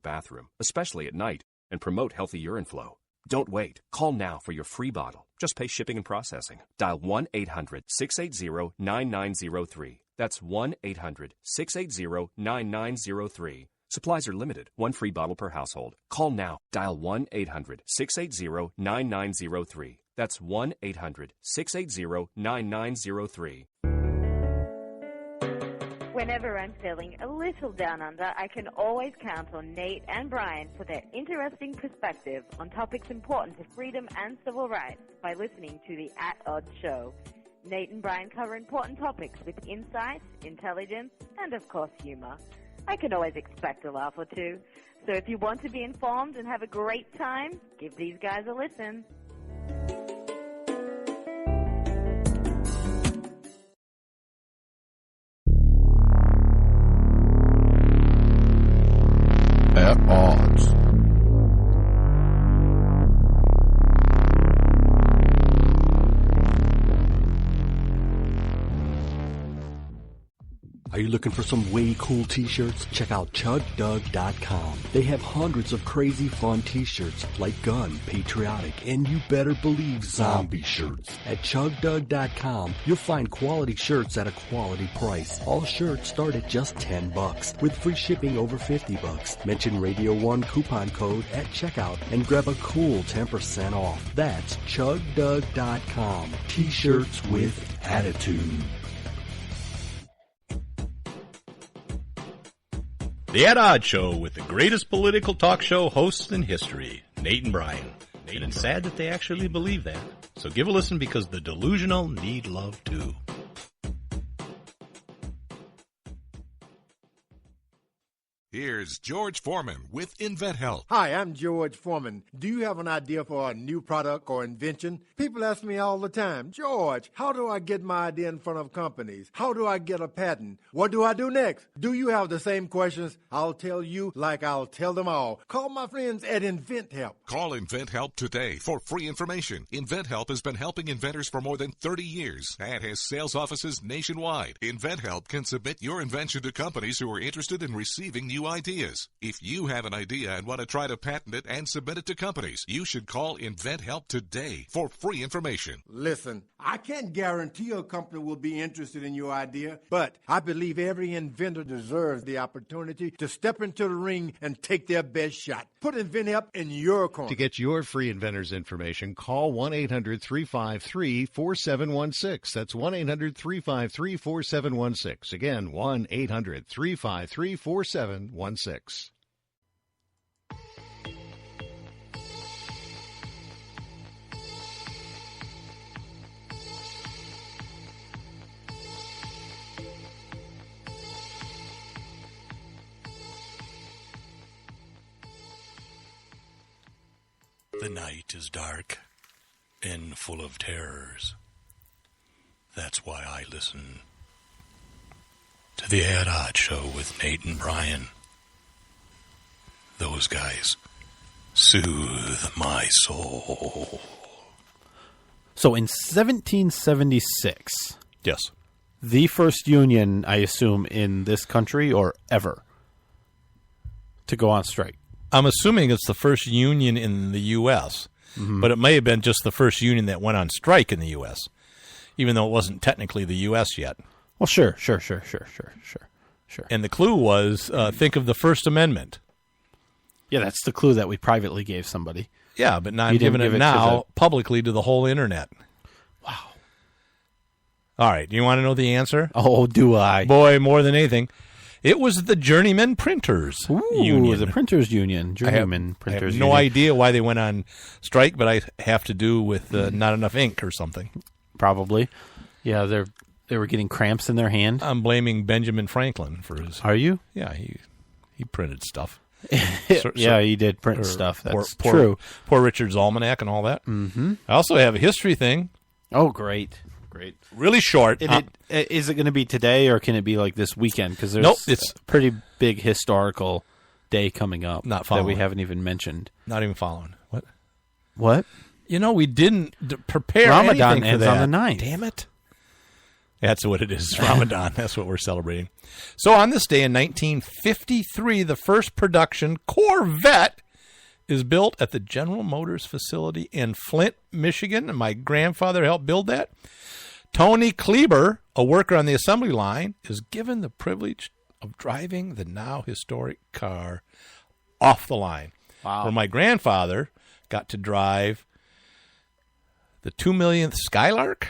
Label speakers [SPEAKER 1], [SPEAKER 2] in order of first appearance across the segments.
[SPEAKER 1] bathroom, especially at night, and promote healthy urine flow. Don't wait. Call now for your free bottle. Just pay shipping and processing. Dial 1-800-680-9903. That's 1-800-680-9903. Supplies are limited. One free bottle per household. Call now. Dial 1-800-680-9903. That's 1-800-680-9903.
[SPEAKER 2] Whenever I'm feeling a little down under, I can always count on Nate and Brian for their interesting perspective on topics important to freedom and civil rights by listening to the At Odds Show. Nate and Brian cover important topics with insight, intelligence, and of course humor. I can always expect a laugh or two. So if you want to be informed and have a great time, give these guys a listen.
[SPEAKER 3] At Odds.
[SPEAKER 4] Are you looking for some way cool t-shirts? Check out ChugDug.com. They have hundreds of crazy fun t-shirts like gun, patriotic, and you better believe zombie shirts. At ChugDug.com, you'll find quality shirts at a quality price. All shirts start at just $10 with free shipping over $50. Mention Radio 1 coupon code at checkout and grab a cool 10% off. That's ChugDug.com. T-shirts with attitude.
[SPEAKER 5] The At Odds Show with the greatest political talk show hosts in history, Nate and Brian. And it's sad that they actually believe that. So give a listen because the delusional need love too.
[SPEAKER 6] Here's George Foreman with InventHelp.
[SPEAKER 7] Hi, I'm George Foreman. Do you have an idea for a new product or invention? People ask me all the time, George, how do I get my idea in front of companies? How do I get a patent? What do I do next? Do you have the same questions? I'll tell you like I'll tell them all. Call my friends at InventHelp.
[SPEAKER 6] Call InventHelp today for free information. InventHelp has been helping inventors for more than 30 years and has sales offices nationwide. InventHelp can submit your invention to companies who are interested in receiving new ideas. If you have an idea and want to try to patent it and submit it to companies, you should call InventHelp today for free information.
[SPEAKER 7] Listen, I can't guarantee a company will be interested in your idea, but I believe every inventor deserves the opportunity to step into the ring and take their best shot. Put InventHelp in your corner.
[SPEAKER 8] To get your free inventor's information, call 1-800-353-4716. That's 1-800-353-4716. Again, 1-800-353-4716.
[SPEAKER 5] The night is dark and full of terrors. That's why I listen to the At Odds Show with Nate and Brian. Those guys soothe my soul.
[SPEAKER 9] So in 1776,
[SPEAKER 5] yes,
[SPEAKER 9] the first union, I assume, in this country or ever to go on strike.
[SPEAKER 5] I'm assuming it's the first union in the U.S., but it may have been just the first union that went on strike in the U.S., even though it wasn't technically the U.S. yet.
[SPEAKER 9] Well, sure.
[SPEAKER 5] And the clue was, think of the First Amendment.
[SPEAKER 9] Yeah, that's the clue that we privately gave somebody.
[SPEAKER 5] Yeah, but now I'm giving it now publicly to the whole Internet.
[SPEAKER 9] Wow.
[SPEAKER 5] All right, do you want to know the answer?
[SPEAKER 9] Oh, do I?
[SPEAKER 5] Boy, more than anything. It was the Journeyman Printers Union.
[SPEAKER 9] The Printers Union. Journeyman Printers
[SPEAKER 5] Union. I have no idea why they went on strike, but I have to do with not enough ink or something.
[SPEAKER 9] Probably. Yeah, they were getting cramps in their hand.
[SPEAKER 5] I'm blaming Benjamin Franklin for his...
[SPEAKER 9] Are you?
[SPEAKER 5] Yeah, he printed stuff.
[SPEAKER 9] Yeah, he did print stuff. That's true.
[SPEAKER 5] Poor Richard's Almanac and all that.
[SPEAKER 9] Mm-hmm.
[SPEAKER 5] I also have a history thing.
[SPEAKER 9] Oh, great.
[SPEAKER 5] Really short.
[SPEAKER 9] Is it going to be today or can it be like this weekend? Because there's
[SPEAKER 5] it's
[SPEAKER 9] a pretty big historical day coming up
[SPEAKER 5] not following.
[SPEAKER 9] that we haven't even mentioned.
[SPEAKER 5] Not even following.
[SPEAKER 9] What?
[SPEAKER 5] You know, we didn't prepare
[SPEAKER 9] Ramadan
[SPEAKER 5] anything
[SPEAKER 9] ends
[SPEAKER 5] for that.
[SPEAKER 9] On the 9th.
[SPEAKER 5] Damn it. That's what it is. It's Ramadan. That's what we're celebrating. So on this day in 1953, the first production Corvette is built at the General Motors facility in Flint, Michigan, and my grandfather helped build that. Tony Kleber, a worker on the assembly line, is given the privilege of driving the now historic car off the line.
[SPEAKER 9] Wow.
[SPEAKER 5] Where my grandfather got to drive the 2 millionth Skylark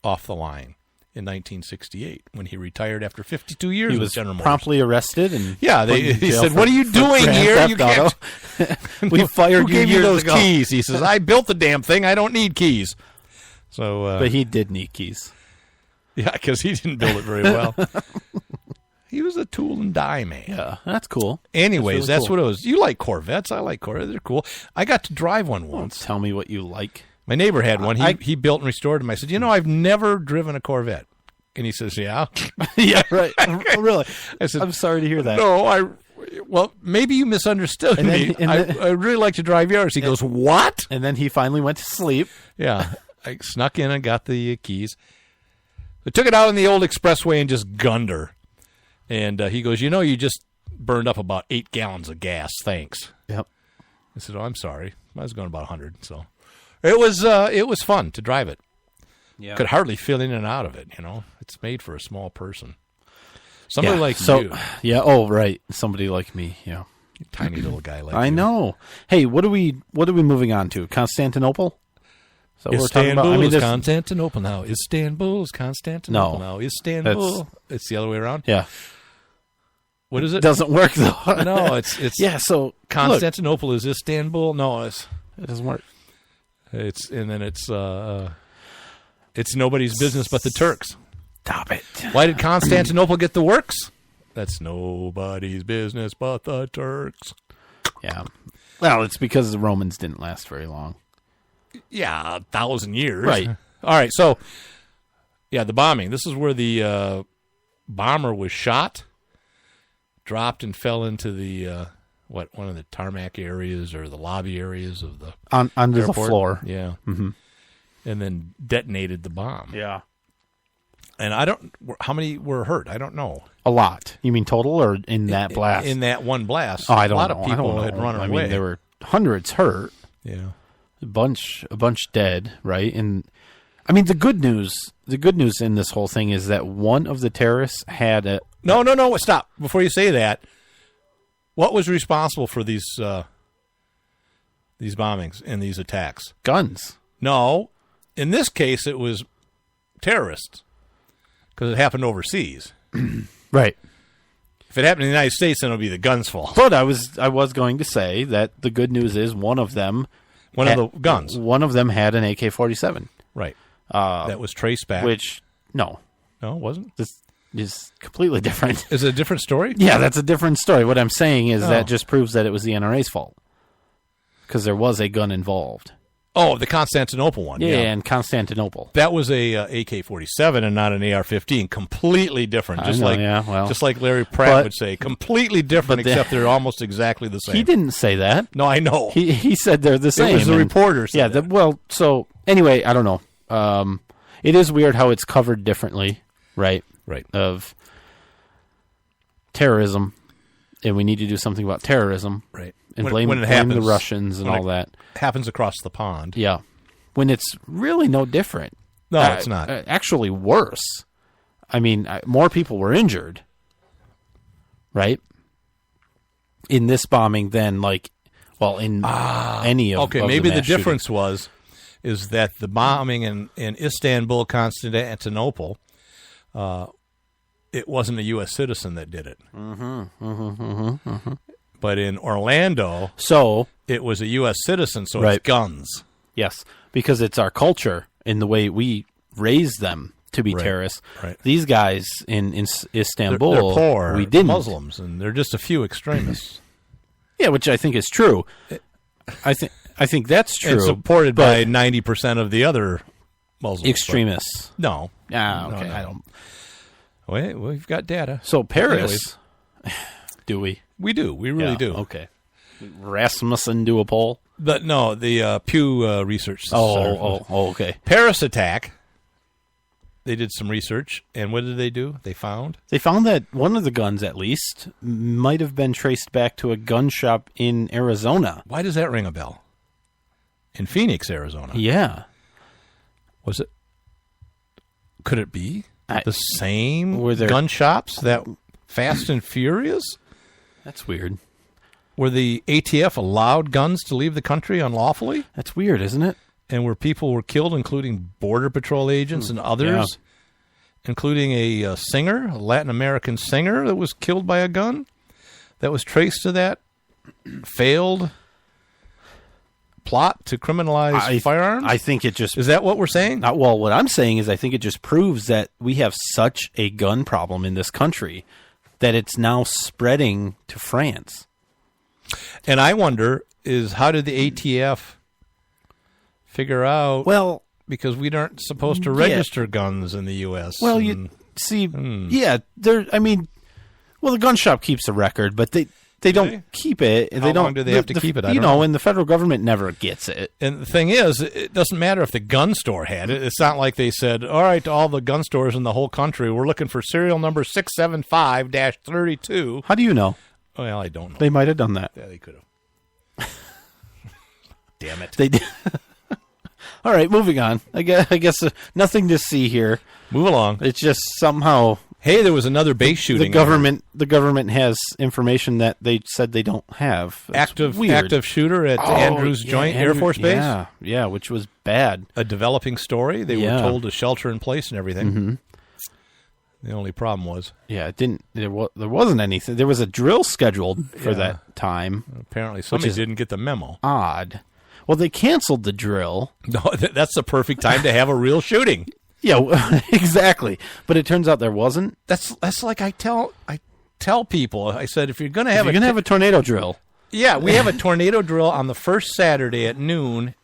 [SPEAKER 5] off the line in 1968 when he retired after 52 years
[SPEAKER 9] He
[SPEAKER 5] with
[SPEAKER 9] was
[SPEAKER 5] General Motors.
[SPEAKER 9] promptly arrested and
[SPEAKER 5] Yeah,
[SPEAKER 9] put in
[SPEAKER 5] he
[SPEAKER 9] jail
[SPEAKER 5] said,
[SPEAKER 9] for-
[SPEAKER 5] "What are you
[SPEAKER 9] for
[SPEAKER 5] doing
[SPEAKER 9] Grand
[SPEAKER 5] here?
[SPEAKER 9] Theft
[SPEAKER 5] You can't."
[SPEAKER 9] Auto. We fired
[SPEAKER 5] Who
[SPEAKER 9] you
[SPEAKER 5] gave you
[SPEAKER 9] years
[SPEAKER 5] those
[SPEAKER 9] ago.
[SPEAKER 5] keys?" He says, "I built the damn thing. I don't need keys." So,
[SPEAKER 9] But he did need keys.
[SPEAKER 5] yeah, because he didn't build it very well. He was a tool and die man.
[SPEAKER 9] Yeah, that's cool.
[SPEAKER 5] Anyways,
[SPEAKER 9] really
[SPEAKER 5] that's
[SPEAKER 9] cool.
[SPEAKER 5] what it was. You like Corvettes? I like Corvettes. They're cool. I got to drive one
[SPEAKER 9] Don't
[SPEAKER 5] once.
[SPEAKER 9] tell me what you like.
[SPEAKER 5] My neighbor had one.
[SPEAKER 9] I-
[SPEAKER 5] He built and restored them. I said, I've never driven a Corvette. And he says, yeah.
[SPEAKER 9] Yeah, right. Oh, really?
[SPEAKER 5] I said,
[SPEAKER 9] I'm sorry to hear that.
[SPEAKER 5] No, well, maybe you misunderstood
[SPEAKER 9] And then-
[SPEAKER 5] me.
[SPEAKER 9] and then-
[SPEAKER 5] I really like to drive yours. He goes, what?
[SPEAKER 9] And then he finally went to sleep.
[SPEAKER 5] Yeah. I snuck in and got the keys. I took it out on the old expressway and just gunned her. And he goes, you just burned up about 8 gallons of gas. Thanks.
[SPEAKER 9] Yep.
[SPEAKER 5] I said, I'm sorry. I was going about 100. So it was fun to drive it.
[SPEAKER 9] Yeah.
[SPEAKER 5] Could hardly fit in and out of it, It's made for a small person. Somebody like you.
[SPEAKER 9] Yeah, oh right. Somebody like me, yeah.
[SPEAKER 5] Tiny little guy like you.
[SPEAKER 9] I know. Hey, what are we moving on to? Constantinople? Is that what we're talking about?
[SPEAKER 5] Istanbul is
[SPEAKER 9] there's-
[SPEAKER 5] Constantinople now. Istanbul is Constantinople
[SPEAKER 9] No.
[SPEAKER 5] now. Istanbul. It's the other way around.
[SPEAKER 9] Yeah.
[SPEAKER 5] What is it?
[SPEAKER 9] Doesn't work though.
[SPEAKER 5] No, it's
[SPEAKER 9] yeah, so
[SPEAKER 5] Constantinople is Istanbul. No,
[SPEAKER 9] it doesn't work.
[SPEAKER 5] it's nobody's business but the Turks.
[SPEAKER 9] Stop it.
[SPEAKER 5] Why did Constantinople get the works? That's nobody's business but the Turks.
[SPEAKER 9] Yeah. Well, it's because the Romans didn't last very long.
[SPEAKER 5] Yeah, 1,000 years.
[SPEAKER 9] Right.
[SPEAKER 5] All right, so, yeah, the bombing. This is where the bomber was shot, dropped, and fell into the, one of the tarmac areas or the lobby areas of the
[SPEAKER 9] Under the
[SPEAKER 5] airport.
[SPEAKER 9] floor.
[SPEAKER 5] Yeah.
[SPEAKER 9] Mm-hmm.
[SPEAKER 5] And then detonated the bomb.
[SPEAKER 9] Yeah.
[SPEAKER 5] And how many were hurt? I don't know.
[SPEAKER 9] A lot. You mean total or in that blast?
[SPEAKER 5] In that one blast.
[SPEAKER 9] Oh, I don't know.
[SPEAKER 5] A lot of people had run away.
[SPEAKER 9] I mean, there were hundreds hurt.
[SPEAKER 5] Yeah.
[SPEAKER 9] A bunch dead, right? And I mean, the good news in this whole thing is that one of the terrorists had a
[SPEAKER 5] No, stop. Before you say that, what was responsible for these bombings and these attacks?
[SPEAKER 9] guns.
[SPEAKER 5] No. In this case, it was terrorists because it happened overseas.
[SPEAKER 9] Right.
[SPEAKER 5] If it happened in the United States, then it would be the guns' fault.
[SPEAKER 9] But I was going to say that the good news is one of them
[SPEAKER 5] One of the guns.
[SPEAKER 9] One of them had an AK-47.
[SPEAKER 5] Right. That was traced back.
[SPEAKER 9] Which no,
[SPEAKER 5] it wasn't.
[SPEAKER 9] this is completely different.
[SPEAKER 5] Is it a different story?
[SPEAKER 9] Yeah, that's a different story. What I'm saying is
[SPEAKER 5] Oh.
[SPEAKER 9] that just proves that it was the NRA's fault because there was a gun involved.
[SPEAKER 5] Oh, the Constantinople one.
[SPEAKER 9] Yeah, in Constantinople.
[SPEAKER 5] That was a AK-47 and not an AR-15. Completely different. Just like Larry Pratt would say, completely different, except they're almost exactly the same.
[SPEAKER 9] He didn't say that.
[SPEAKER 5] No, I know.
[SPEAKER 9] He said they're the same.
[SPEAKER 5] It was the reporter said that.
[SPEAKER 9] Well, so anyway, I don't know. It is weird how it's covered differently, right?
[SPEAKER 5] Right.
[SPEAKER 9] Of terrorism, and we need to do something about terrorism,
[SPEAKER 5] Right.
[SPEAKER 9] and
[SPEAKER 5] When it
[SPEAKER 9] blame
[SPEAKER 5] happens,
[SPEAKER 9] the Russians and
[SPEAKER 5] when
[SPEAKER 9] all that.
[SPEAKER 5] Happens across the pond.
[SPEAKER 9] Yeah, when it's really no different.
[SPEAKER 5] No, it's not.
[SPEAKER 9] Actually, worse. I mean, more people were injured, right? In this bombing than in any of.
[SPEAKER 5] Okay,
[SPEAKER 9] of
[SPEAKER 5] maybe
[SPEAKER 9] the
[SPEAKER 5] the
[SPEAKER 9] mass
[SPEAKER 5] difference is that the bombing in Istanbul, Constantinople, it wasn't a U.S. citizen that did it. But in Orlando,
[SPEAKER 9] so
[SPEAKER 5] it was a U.S. citizen, so
[SPEAKER 9] Right.
[SPEAKER 5] it's guns.
[SPEAKER 9] Yes, because it's our culture in the way we raise them to be
[SPEAKER 5] Right,
[SPEAKER 9] terrorists.
[SPEAKER 5] right.
[SPEAKER 9] These guys in Istanbul,
[SPEAKER 5] They're poor,
[SPEAKER 9] we didn't.
[SPEAKER 5] Muslims, and they're just a few extremists.
[SPEAKER 9] Yeah, which I think is true. I think that's true.
[SPEAKER 5] And supported
[SPEAKER 9] but
[SPEAKER 5] by 90% of the other Muslims.
[SPEAKER 9] extremists.
[SPEAKER 5] But no.
[SPEAKER 9] Okay,
[SPEAKER 5] No.
[SPEAKER 9] I don't.
[SPEAKER 5] Wait, we've got data.
[SPEAKER 9] So Paris,
[SPEAKER 5] Anyways.
[SPEAKER 9] do we?
[SPEAKER 5] We do. We really
[SPEAKER 9] Yeah,
[SPEAKER 5] do.
[SPEAKER 9] Okay. Rasmussen do a poll.
[SPEAKER 5] But no, the Pew Research Center.
[SPEAKER 9] Oh, okay.
[SPEAKER 5] Paris attack. They did some research, and what did they do? They found
[SPEAKER 9] that one of the guns, at least, might have been traced back to a gun shop in Arizona.
[SPEAKER 5] Why does that ring a bell? In Phoenix, Arizona.
[SPEAKER 9] Yeah.
[SPEAKER 5] Was it? Could it be the same
[SPEAKER 9] there
[SPEAKER 5] gun shops that Fast and Furious?
[SPEAKER 9] That's weird.
[SPEAKER 5] Where the ATF allowed guns to leave the country unlawfully?
[SPEAKER 9] That's weird, isn't it?
[SPEAKER 5] And where people were killed, including Border Patrol agents and others, including a singer, a Latin American singer that was killed by a gun that was traced to that failed plot to criminalize firearms?
[SPEAKER 9] I think it just...
[SPEAKER 5] Is that what we're saying?
[SPEAKER 9] Well, what I'm saying is I think it just proves that we have such a gun problem in this country that it's now spreading to France.
[SPEAKER 5] And I wonder is how did the ATF figure out?
[SPEAKER 9] Well,
[SPEAKER 5] because we aren't supposed to register guns in the U.S.
[SPEAKER 9] Well, you see, the gun shop keeps a record, but they don't keep it.
[SPEAKER 5] How long do they have to keep it? I don't know.
[SPEAKER 9] And the federal government never gets it.
[SPEAKER 5] And the thing is, it doesn't matter if the gun store had it. It's not like they said, all right, to all the gun stores in the whole country, we're looking for serial number 675-32.
[SPEAKER 9] How do you know?
[SPEAKER 5] Well, I don't know.
[SPEAKER 9] They might have done that.
[SPEAKER 5] Yeah, they could have. Damn it.
[SPEAKER 9] They did. All right, moving on. I guess nothing to see here.
[SPEAKER 5] Move along.
[SPEAKER 9] It's just somehow...
[SPEAKER 5] Hey, there was another base shooting.
[SPEAKER 9] The government has information that they said they don't have.
[SPEAKER 5] Active shooter at Andrews Joint Air Force Base?
[SPEAKER 9] Yeah, which was bad.
[SPEAKER 5] A developing story. They were told to shelter in place and everything.
[SPEAKER 9] Mm-hmm.
[SPEAKER 5] The only problem was...
[SPEAKER 9] Yeah, it didn't. There wasn't anything. There was a drill scheduled for that time.
[SPEAKER 5] Apparently somebody didn't get the memo.
[SPEAKER 9] Odd. Well, they canceled the drill.
[SPEAKER 5] No, that's the perfect time to have a real shooting.
[SPEAKER 9] Yeah, exactly. But it turns out there wasn't.
[SPEAKER 5] That's like I tell people. I said if you're going to have
[SPEAKER 9] a tornado drill.
[SPEAKER 5] Yeah, we have a tornado drill on the first Saturday at noon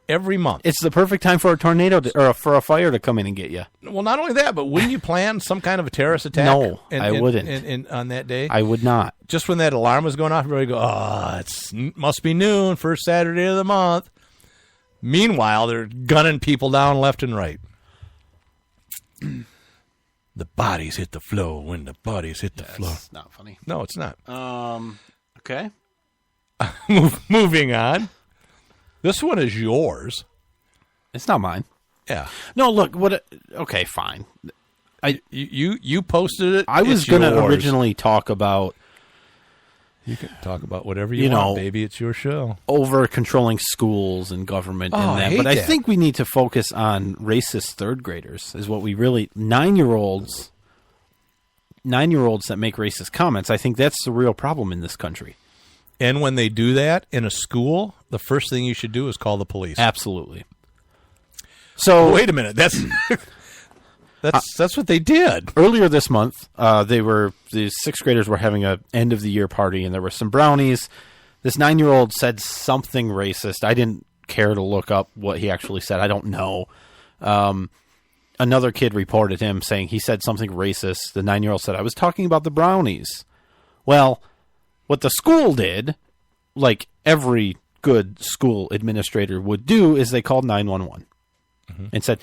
[SPEAKER 5] every month.
[SPEAKER 9] It's the perfect time for a tornado or for a fire to come in and get you.
[SPEAKER 5] Well, not only that, but wouldn't you plan some kind of a terrorist attack?
[SPEAKER 9] No, I wouldn't.
[SPEAKER 5] On that day,
[SPEAKER 9] I would not.
[SPEAKER 5] Just when that alarm was going off, everybody go, must be noon, first Saturday of the month. Meanwhile, they're gunning people down left and right. The bodies hit the floor when the bodies hit the floor.
[SPEAKER 9] It's not funny.
[SPEAKER 5] No, it's not.
[SPEAKER 9] Okay.
[SPEAKER 5] Moving on. This one is yours.
[SPEAKER 9] It's not mine.
[SPEAKER 5] Yeah.
[SPEAKER 9] No, look. Okay, fine.
[SPEAKER 5] You posted it.
[SPEAKER 9] I was going to originally talk about.
[SPEAKER 5] You can talk about whatever you want, baby. It's your show.
[SPEAKER 9] Over controlling schools and government and that. But I think we need to focus on racist third graders is what we really 9-year-olds that make racist comments. I think that's the real problem in this country.
[SPEAKER 5] And when they do that in a school, the first thing you should do is call the police.
[SPEAKER 9] Absolutely. So
[SPEAKER 5] wait a minute. That's what they did.
[SPEAKER 9] Earlier this month, the 6th graders were having a end of the year party, and there were some brownies. This 9-year-old said something racist. I didn't care to look up what he actually said. I don't know. Another kid reported him saying he said something racist. The 9-year-old said, I was talking about the brownies. Well, what the school did, like every good school administrator would do, is they called 911 and said,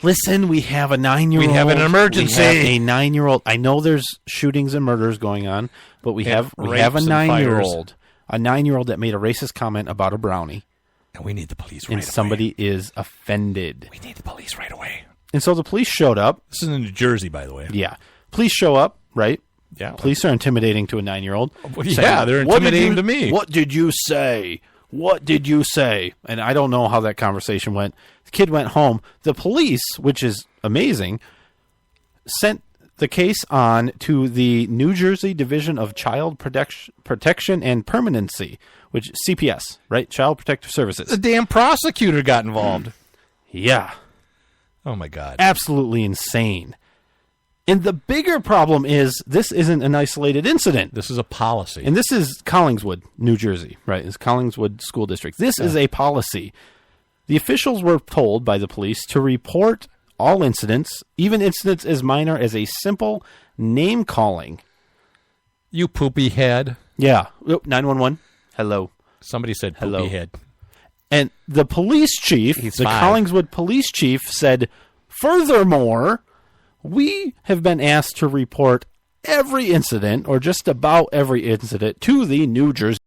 [SPEAKER 9] listen, we have a 9-year-old.
[SPEAKER 5] We have an emergency.
[SPEAKER 9] We have a 9-year-old. I know there's shootings and murders going on, but we have a 9-year-old. A 9-year-old that made a racist comment about a brownie.
[SPEAKER 5] And we need the police right away.
[SPEAKER 9] And somebody is offended.
[SPEAKER 5] We need the police right away.
[SPEAKER 9] And so the police showed up.
[SPEAKER 5] This is in New Jersey, by the way.
[SPEAKER 9] Yeah. Police show up, right?
[SPEAKER 5] Yeah.
[SPEAKER 9] Police are intimidating to a 9-year-old.
[SPEAKER 5] Yeah, they're intimidating to me.
[SPEAKER 9] What did you say? What did you say? And I don't know how that conversation went. The kid went home. The police, which is amazing, sent the case on to the New Jersey Division of Child Protection and Permanency, which is CPS, right? Child Protective Services.
[SPEAKER 5] The damn prosecutor got involved.
[SPEAKER 9] Yeah.
[SPEAKER 5] Oh, my God.
[SPEAKER 9] Absolutely insane. And the bigger problem is this isn't an isolated incident.
[SPEAKER 5] This is a policy.
[SPEAKER 9] And this is Collingswood, New Jersey, right? It's Collingswood School District. This is a policy. The officials were told by the police to report all incidents, even incidents as minor as a simple name calling.
[SPEAKER 5] You poopy head.
[SPEAKER 9] Yeah. 911. Hello.
[SPEAKER 5] Somebody said poopy head.
[SPEAKER 9] And the police chief, Collingswood police chief said, Furthermore, we have been asked to report every incident, or just about every incident, to the New Jersey